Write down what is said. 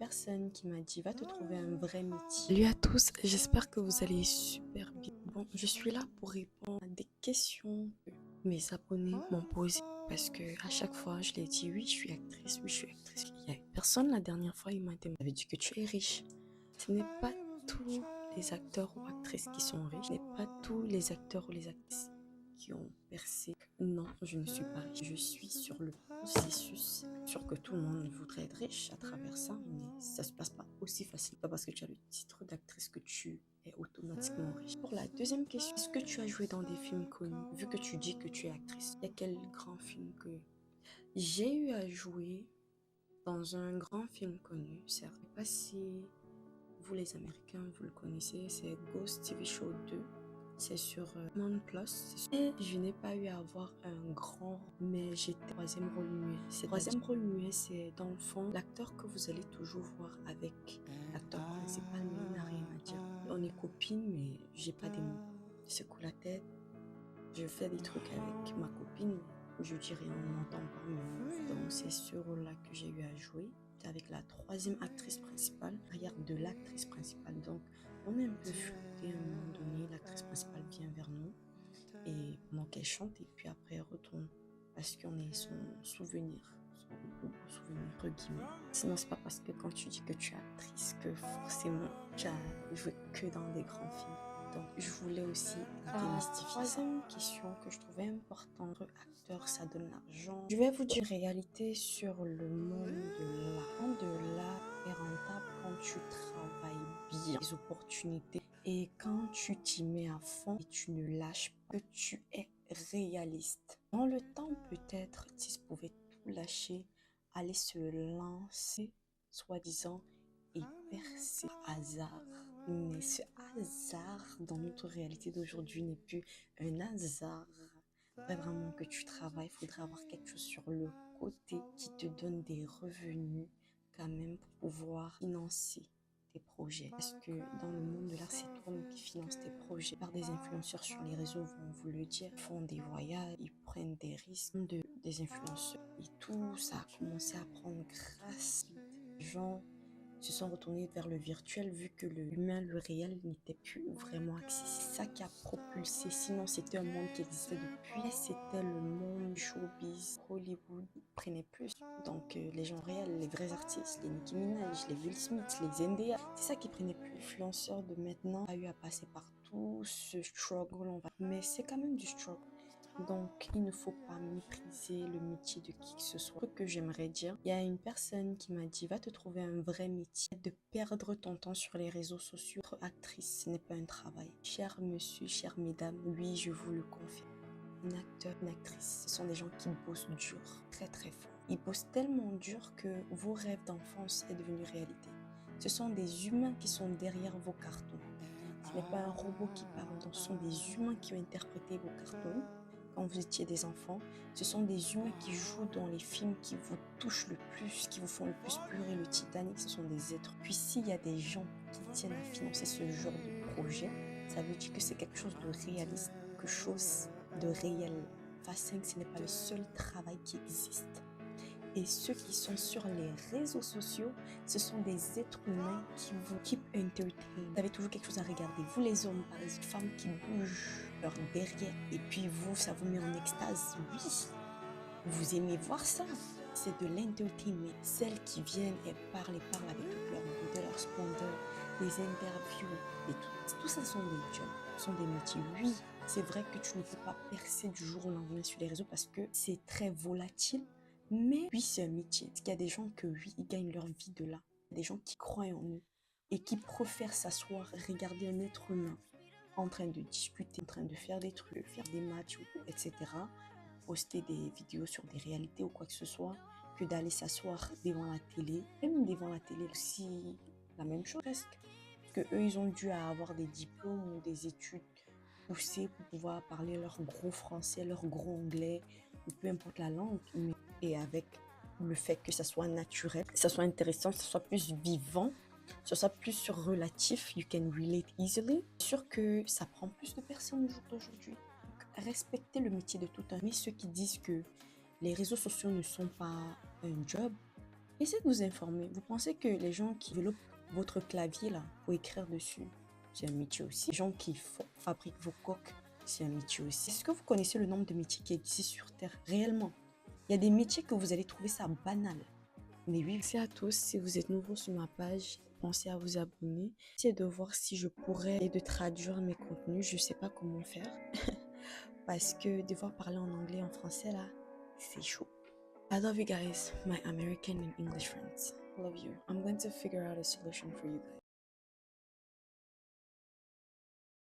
personne qui m'a dit va te trouver un vrai métier. Salut à tous, j'espère que vous allez super bien. Bon, je suis là pour répondre à des questions que mes abonnés m'ont posées parce que à chaque fois je leur dis oui, je suis actrice, oui, je suis actrice. Il y a une personne la dernière fois, il m'avait dit que tu es riche. Ce n'est pas tous les acteurs ou actrices qui sont riches, ce n'est pas tous les acteurs ou les actrices qui ont percé. Non, je ne suis pas riche. Je suis sur le processus. Sûr que tout le monde voudrait être riche à travers ça, mais ça se passe pas aussi facile. Pas parce que tu as le titre d'actrice que tu es automatiquement riche. Pour la deuxième question, est-ce que tu as joué dans des films connus? Vu que tu dis que tu es actrice, il y a quel grand film que j'ai eu à jouer dans un grand film connu, certes. Je ne sais pas si vous les Américains, vous le connaissez, c'est Ghost TV Show 2. C'est sur Paramount Plus. Et je n'ai pas eu à avoir un grand rôle, mais j'étais troisième rôle muet. C'est troisième rôle muet, c'est dans le fond l'acteur que vous allez toujours voir avec l'acteur principal, mais il n'a rien à dire. On est copines, mais j'ai pas des mots. Je secoue la tête, je fais des trucs avec ma copine, je dis rien, on n'entend pas mes mots. Donc c'est ce rôle-là que j'ai eu à jouer. C'est avec la troisième actrice principale, arrière de l'actrice principale. Donc on est un peu flirté à un moment donné, l'actrice principale vient vers nous et pendant qu'elle chante et puis après elle retourne parce qu'on est son souvenir, son plus beau souvenir entre guillemets. Sinon c'est pas parce que quand tu dis que tu es actrice que forcément tu as joué que dans des grands films. Donc je voulais aussi démystifier. Troisième question que je trouvais importante, acteur ça donne l'argent. Je vais vous dire une réalité sur le monde de l'art. Le monde de l'art est rentable quand tu travailles bien les opportunités et quand tu t'y mets à fond et tu ne lâches pas, que tu es réaliste. Dans le temps peut-être l'artiste pouvait tout lâcher, aller se lancer soi-disant et percer par hasard. Mais ce hasard dans notre réalité d'aujourd'hui n'est plus un hasard. Il faudrait vraiment que tu travailles, il faudrait avoir quelque chose sur le côté qui te donne des revenus quand même pour pouvoir financer tes projets. Parce que dans le monde de l'art, c'est toi qui finances tes projets. Par des influenceurs sur les réseaux vont vous le dire, ils font des voyages, ils prennent des risques des influenceurs. Et tout ça a commencé à prendre grâce aux gens se sont retournés vers le virtuel vu que l'humain, le réel n'était plus vraiment accessible. C'est ça qui a propulsé. Sinon, c'était un monde qui existait depuis. C'était le monde showbiz, Hollywood prenait plus. Donc, les gens réels, les vrais artistes, les Nicki Minaj, les Will Smith, les Zendaya, c'est ça qui prenait plus. L'influenceur de maintenant a eu à passer par tout ce struggle, mais c'est quand même du struggle. Donc, il ne faut pas mépriser le métier de qui que ce soit. Ce que j'aimerais dire, il y a une personne qui m'a dit, va te trouver un vrai métier. De perdre ton temps sur les réseaux sociaux. Être actrice, ce n'est pas un travail. Cher monsieur, chères mesdames, oui, je vous le confirme. Un acteur, une actrice, ce sont des gens qui bossent dur, très très fort. Ils bossent tellement dur que vos rêves d'enfance est devenu réalité. Ce sont des humains qui sont derrière vos cartons. Ce n'est pas un robot qui parle, ce sont des humains qui ont interprété vos cartons. Quand vous étiez des enfants, ce sont des humains qui jouent dans les films qui vous touchent le plus, qui vous font le plus pleurer. Le Titanic, ce sont des êtres. Puis s'il y a des gens qui tiennent à financer ce genre de projet, ça veut dire que c'est quelque chose de réaliste, quelque chose de réel. Fast5, ce n'est pas le seul travail qui existe. Et ceux qui sont sur les réseaux sociaux, ce sont des êtres humains qui vous keep entertained. Vous avez toujours quelque chose à regarder. Vous les hommes, par exemple, les femmes qui bougent leur derrière. Et puis vous, ça vous met en extase. Oui, vous aimez voir ça. C'est de l'entertainment. Celles qui viennent et parlent avec toute leur beauté, leur splendeur, les interviews et tout ça sont des jobs, sont des métiers. Oui, c'est vrai que tu ne peux pas percer du jour au lendemain sur les réseaux parce que c'est très volatile. Mais oui, c'est un métier. Il y a des gens que oui, ils gagnent leur vie de là. Il y a des gens qui croient en eux et qui préfèrent s'asseoir, regarder un être humain en train de discuter, en train de faire des trucs, faire des matchs, etc. Poster des vidéos sur des réalités ou quoi que ce soit, que d'aller s'asseoir devant la télé. Même devant la télé aussi, la même chose presque. Parce qu'eux, ils ont dû avoir des diplômes ou des études poussées pour pouvoir parler leur gros français, leur gros anglais, ou peu importe la langue. Et avec le fait que ça soit naturel, que ça soit intéressant, que ça soit plus vivant, que ça soit plus relatif, you can relate easily. C'est sûr que ça prend plus de personnes au jour d'aujourd'hui. Respecter le métier de tout un. Mais ceux qui disent que les réseaux sociaux ne sont pas un job, Essayez de vous informer. Vous pensez que les gens qui développent votre clavier là pour écrire dessus, c'est un métier aussi. Les gens qui fabriquent vos coques, c'est un métier aussi. Est-ce que vous connaissez le nombre de métiers qui existent sur Terre réellement? Il y a des métiers que vous allez trouver ça banal. Mais oui, merci à tous. Si vous êtes nouveau sur ma page, pensez à vous abonner. Essayez de voir si je pourrais et de traduire mes contenus. Je sais pas comment faire. Parce que devoir parler en anglais et en français là, c'est chaud. I love you guys, my American and English friends. Love you. I'm going to figure out a solution for you guys.